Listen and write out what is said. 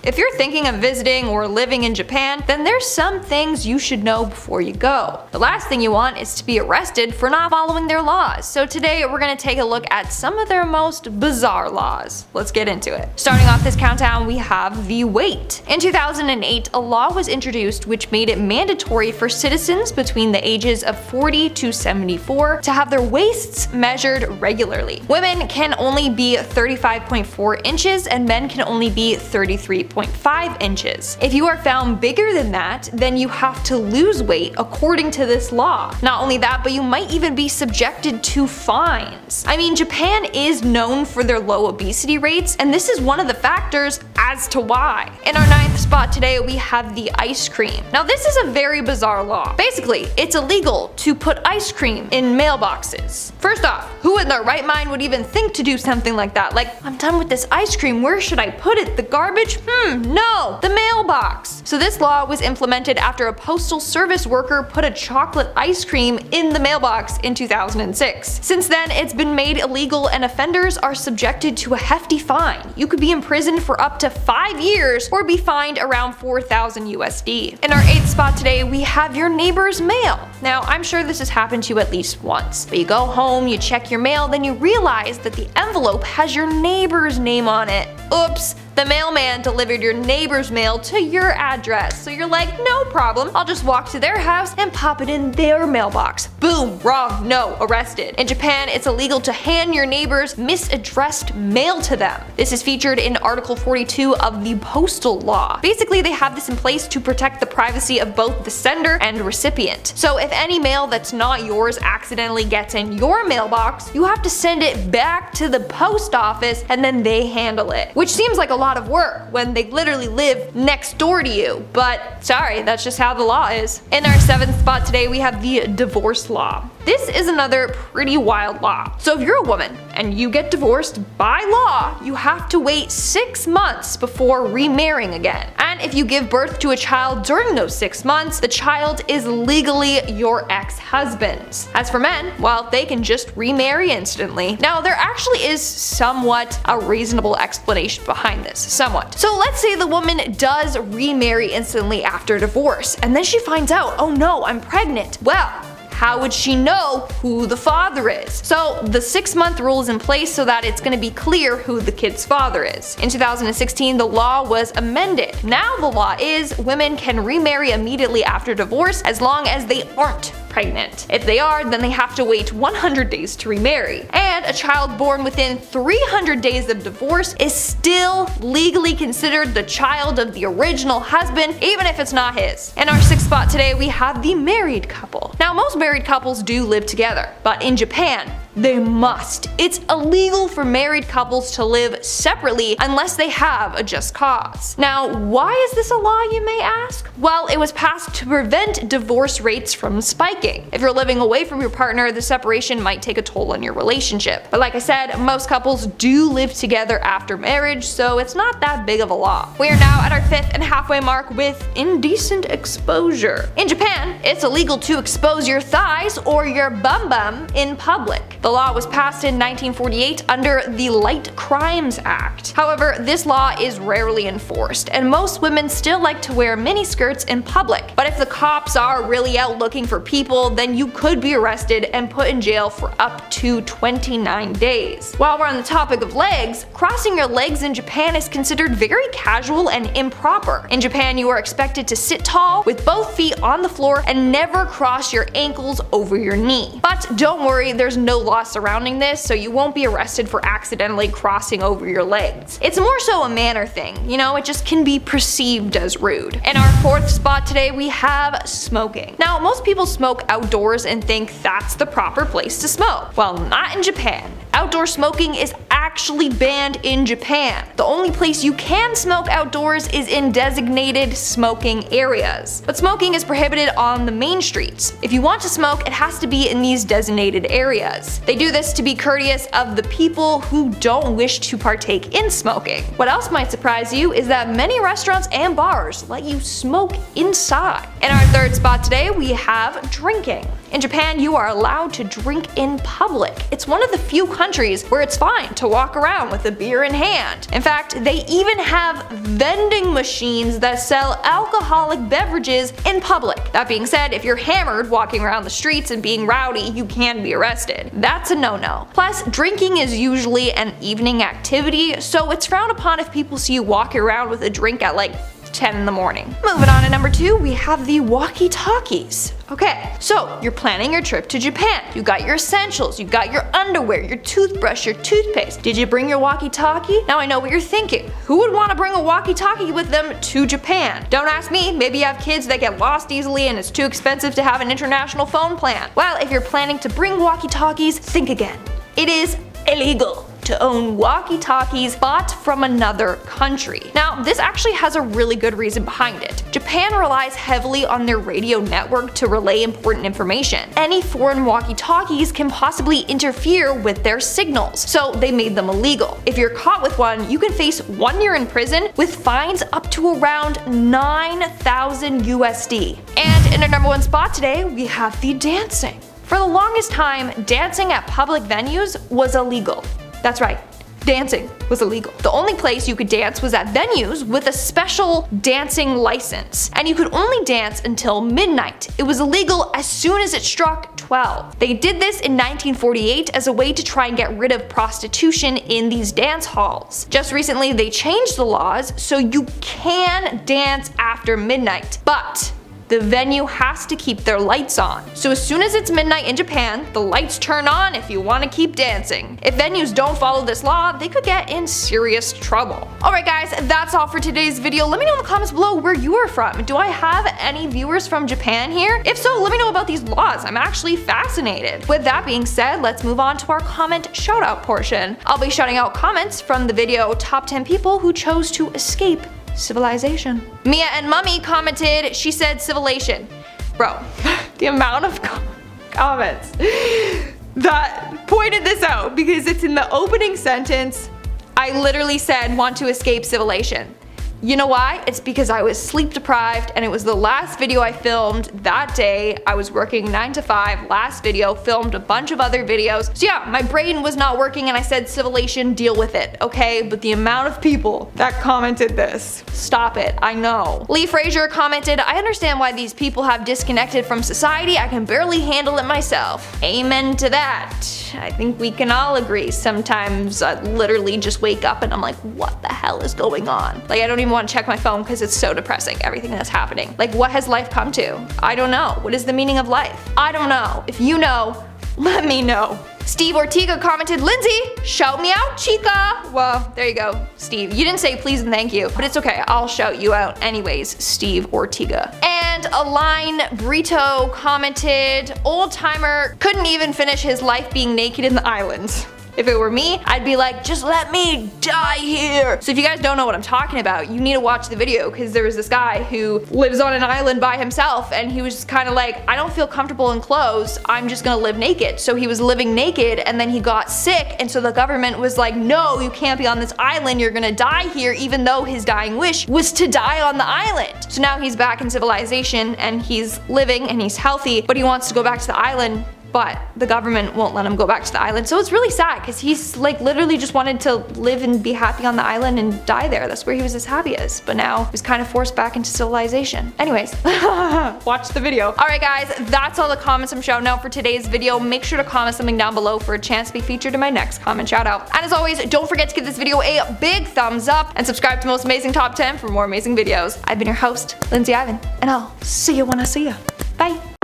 If you're thinking of visiting or living in Japan, then there's some things you should know before you go. The last thing you want is to be arrested for not following their laws. So today we're going to take a look at some of their most bizarre laws. Let's get into it. Starting off this countdown, we have the weight. In 2008, a law was introduced which made it mandatory for citizens between the ages of 40 to 74 to have their waists measured regularly. Women can only be 35.4 inches and men can only be 33.5 inches. If you are found bigger than that, then you have to lose weight according to this law. Not only that, but you might even be subjected to fines. I mean, Japan is known for their low obesity rates, and this is one of the factors as to why. In our 9th spot today, we have the ice cream. Now this is a very bizarre law. Basically, it's illegal to put ice cream in mailboxes. First off, who in their right mind would even think to do something like that? Like, I'm done with this ice cream, where should I put it? The garbage? No, the mailbox. So this law was implemented after a postal service worker put a chocolate ice cream in the mailbox in 2006. Since then, it's been made illegal and offenders are subjected to a hefty fine. You could be imprisoned for up to 5 years or be fined around 4,000 USD. In our 8th spot today, we have your neighbor's mail. Now, I'm sure this has happened to you at least once, but you go home, you check your mail, then you realize that the envelope has your neighbor's name on it. Oops! The mailman delivered your neighbor's mail to your address, so you're like, no problem, I'll just walk to their house and pop it in their mailbox. Boom, wrong, no, arrested. In Japan, it's illegal to hand your neighbors misaddressed mail to them. This is featured in Article 42 of the Postal Law. Basically, they have this in place to protect the privacy of both the sender and recipient. So if any mail that's not yours accidentally gets in your mailbox, you have to send it back to the post office and then they handle it. Which seems like a lot of work when they literally live next door to you, but sorry, that's just how the law is. In our 7th spot today, we have the divorce law. This is another pretty wild law. So if you're a woman and you get divorced by law, you have to wait 6 months before remarrying again. And if you give birth to a child during those 6 months, the child is legally your ex-husband's. As for men, well, they can just remarry instantly. Now, there actually is somewhat a reasonable explanation behind this, somewhat. So let's say the woman does remarry instantly after divorce, and then she finds out, oh no, I'm pregnant. Well, how would she know who the father is? So the 6-month rule is in place so that it's going to be clear who the kid's father is. In 2016, the law was amended. Now the law is women can remarry immediately after divorce as long as they aren't pregnant. If they are, then they have to wait 100 days to remarry. And a child born within 300 days of divorce is still legally considered the child of the original husband, even if it's not his. In our 6th spot today, we have the married couple. Now, most married couples do live together, but in Japan, they must. It's illegal for married couples to live separately unless they have a just cause. Now, why is this a law, you may ask? Well, it was passed to prevent divorce rates from spiking. If you're living away from your partner, the separation might take a toll on your relationship. But like I said, most couples do live together after marriage, so it's not that big of a law. We are now at our 5th and halfway mark with indecent exposure. In Japan, it's illegal to expose your thighs or your bum in public. The law was passed in 1948 under the Light Crimes Act. However, this law is rarely enforced, and most women still like to wear miniskirts in public. But if the cops are really out looking for people, then you could be arrested and put in jail for up to 29 days. While we're on the topic of legs, crossing your legs in Japan is considered very casual and improper. In Japan, you are expected to sit tall with both feet on the floor and never cross your ankles over your knee. But don't worry, there's no law surrounding this, so you won't be arrested for accidentally crossing over your legs. It's more so a manner thing, you know, it just can be perceived as rude. In our 4th spot today, we have smoking. Now, most people smoke outdoors and think that's the proper place to smoke. Well, not in Japan. Outdoor smoking is actually banned in Japan. The only place you can smoke outdoors is in designated smoking areas. But smoking is prohibited on the main streets. If you want to smoke, it has to be in these designated areas. They do this to be courteous of the people who don't wish to partake in smoking. What else might surprise you is that many restaurants and bars let you smoke inside. In our third spot today, we have drinking. In Japan, you are allowed to drink in public. It's one of the few countries where it's fine to walk around with a beer in hand. In fact, they even have vending machines that sell alcoholic beverages in public. That being said, if you're hammered walking around the streets and being rowdy, you can be arrested. That's a no-no. Plus, drinking is usually an evening activity, so it's frowned upon if people see you walking around with a drink at like 10 in the morning. Moving on to number 2, we have the Walkie Talkies. Okay, so you're planning your trip to Japan. You got your essentials, you got your underwear, your toothbrush, your toothpaste. Did you bring your walkie-talkie? Now I know what you're thinking. Who would want to bring a walkie-talkie with them to Japan? Don't ask me, maybe you have kids that get lost easily and it's too expensive to have an international phone plan. Well, if you're planning to bring walkie-talkies, think again. It is illegal to own walkie-talkies bought from another country. Now, this actually has a really good reason behind it. Japan relies heavily on their radio network to relay important information. Any foreign walkie-talkies can possibly interfere with their signals, so they made them illegal. If you're caught with one, you can face 1 year in prison with fines up to around 9,000 USD. And in our number 1 spot today, we have the dancing. For the longest time, dancing at public venues was illegal. That's right, dancing was illegal. The only place you could dance was at venues with a special dancing license, and you could only dance until midnight. It was illegal as soon as it struck 12. They did this in 1948 as a way to try and get rid of prostitution in these dance halls. Just recently, they changed the laws so you can dance after midnight, but the venue has to keep their lights on. So as soon as it's midnight in Japan, the lights turn on if you want to keep dancing. If venues don't follow this law, they could get in serious trouble. Alright guys, that's all for today's video. Let me know in the comments below where you are from. Do I have any viewers from Japan here? If so, let me know about these laws. I'm actually fascinated. With that being said, let's move on to our comment shoutout portion. I'll be shouting out comments from the video Top 10 People Who Chose to Escape Civilization. Mia and Mummy commented, she said civilization. Bro, the amount of comments that pointed this out, because it's in the opening sentence. I literally said want to escape civilization. You know why? It's because I was sleep deprived and it was the last video I filmed that day. I was working 9 to 5, last video, filmed a bunch of other videos. So yeah, my brain was not working and I said civilization, deal with it, okay? But the amount of people that commented this, stop it, I know. Lee Frazier commented, I understand why these people have disconnected from society. I can barely handle it myself. Amen to that. I think we can all agree. Sometimes I literally just wake up and I'm like, what the hell is going on? Like, I don't even want to check my phone because it's so depressing, everything that's happening. Like, what has life come to? I don't know. What is the meaning of life? I don't know. If you know, let me know. Steve Ortega commented, Lindsay, shout me out, chica. Well, there you go, Steve. You didn't say please and thank you, but it's okay. I'll shout you out anyways, Steve Ortega. And Align Brito commented, old timer couldn't even finish his life being naked in the islands. If it were me, I'd be like, just let me die here. So if you guys don't know what I'm talking about, you need to watch the video, because there was this guy who lives on an island by himself and he was just kind of like, I don't feel comfortable in clothes, I'm just gonna live naked. So he was living naked and then he got sick, and so the government was like, no, you can't be on this island, you're gonna die here, even though his dying wish was to die on the island. So now he's back in civilization and he's living and he's healthy, but he wants to go back to the island, but the government won't let him go back to the island. So it's really sad because he's like literally just wanted to live and be happy on the island and die there. That's where he was his happiest. But now he's kind of forced back into civilization. Anyways, watch the video. Alright guys, that's all the comments I'm shouting out for today's video. Make sure to comment something down below for a chance to be featured in my next comment shout out. And as always, don't forget to give this video a big thumbs up and subscribe to Most Amazing Top 10 for more amazing videos. I've been your host, Lindsay Ivan, and I'll see you when I see you. Bye.